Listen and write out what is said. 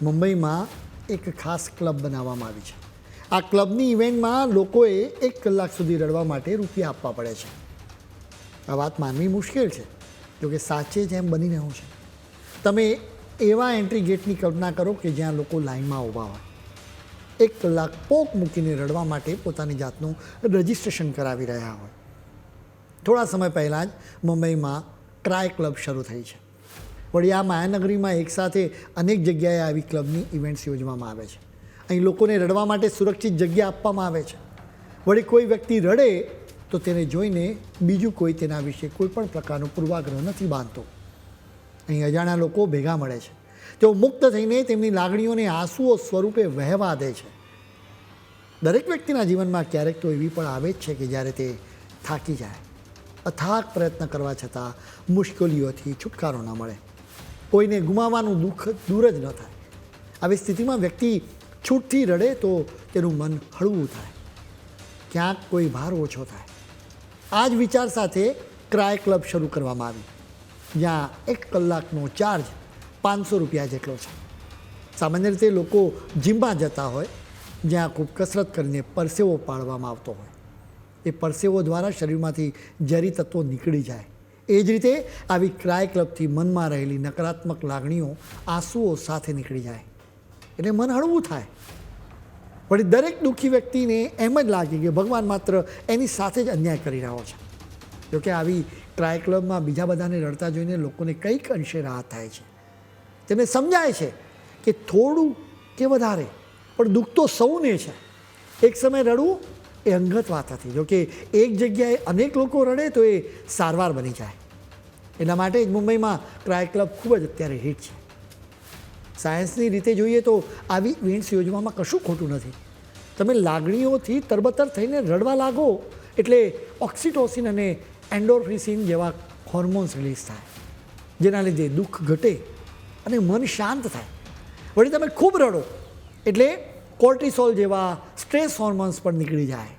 મુંબઈમાં એક ખાસ ક્લબ બનાવવામાં આવી છે. આ ક્લબની ઇવેન્ટમાં લોકોએ 1 કલાક સુધી રડવા માટે રૂપિયા આપવા પડે છે. આ વાત માનવી મુશ્કેલ છે, જોકે સાચે જ એમ બની રહ્યું છે. તમે એવા એન્ટ્રી ગેટની કલ્પના કરો કે જ્યાં લોકો લાઇનમાં ઊભા હોય, 1 કલાક પોક મૂકીને રડવા માટે પોતાની જાતનું રજિસ્ટ્રેશન કરાવી રહ્યા હોય. થોડા સમય પહેલાં જ મુંબઈમાં ટ્રાય ક્લબ શરૂ થઈ છે. વળી આ માયાનગરીમાં એકસાથે અનેક જગ્યાએ આવી ક્લબની ઇવેન્ટ્સ યોજવામાં આવે છે. અહીં લોકોને રડવા માટે સુરક્ષિત જગ્યા આપવામાં આવે છે. વળી કોઈ વ્યક્તિ રડે તો તેને જોઈને બીજું કોઈ તેના વિશે કોઈ પણ પ્રકારનો પૂર્વાગ્રહ નથી બાંધતો. અહીં અજાણ્યા લોકો ભેગા મળે છે. તેઓ મુક્ત થઈને તેમની લાગણીઓને આંસુઓ સ્વરૂપે વહેવા દે છે. દરેક વ્યક્તિના જીવનમાં ક્યારેક તો એવી પણ આવે જ છે કે જ્યારે તે થાકી જાય, અથાગ પ્રયત્ન કરવા છતાં મુશ્કેલીઓથી છુટકારો ન મળે, કોઈને ગુમાવવાનું દુઃખ દૂર જ ન થાય. આવી સ્થિતિમાં વ્યક્તિ છૂટથી રડે તો તેનું મન હળવું થાય, ક્યાંક કોઈ ભાર ઓછો થાય. આ જ વિચાર સાથે ક્રાય ક્લબ શરૂ કરવામાં આવી, જ્યાં 1 કલાકનો ચાર્જ 500 રૂપિયા જેટલો છે. સામાન્ય રીતે લોકો જીમમાં જતા હોય, જ્યાં ખૂબ કસરત કરીને પરસેવો પાડવામાં આવતો હોય. એ પરસેવો દ્વારા શરીરમાંથી ઝેરી તત્વો નીકળી જાય. એ જ રીતે આવી ક્રાય ક્લબથી મનમાં રહેલી નકારાત્મક લાગણીઓ આંસુઓ સાથે નીકળી જાય, એટલે મન હળવું થાય. વળી દરેક દુઃખી વ્યક્તિને એમ જ લાગે કે ભગવાન માત્ર એની સાથે જ અન્યાય કરી રહ્યો છે. જોકે આવી ટ્રાય ક્લબમાં બીજા બધાને રડતા જોઈને લોકોને કંઈક અંશે રાહત થાય છે. તેમને સમજાય છે કે થોડું કે વધારે પણ દુઃખ તો સૌને છે. એક સમય રડવું એ અંગત વાત હતી. જોકે એક જગ્યાએ અનેક લોકો રડે તો એ સારવાર બની જાય. એટલા માટે જ મુંબઈમાં ટ્રાય ક્લબ ખૂબ જ અત્યારે હિટ છે. સાયન્સની રીતે જોઈએ તો આવી ઇવેન્ટ્સ યોજવામાં કશું ખોટું નથી. તમે લાગણીઓથી તરબતર થઈને રડવા લાગો એટલે ઓક્સિટોસિન અને એન્ડોર્ફિન જેવા હોર્મોન્સ રિલીઝ થાય, જેના લીધે દુઃખ ઘટે અને મન શાંત થાય. વળી તમે ખૂબ રડો એટલે કોર્ટિસોલ જેવા સ્ટ્રેસ હોર્મોન્સ પણ નીકળી જાય.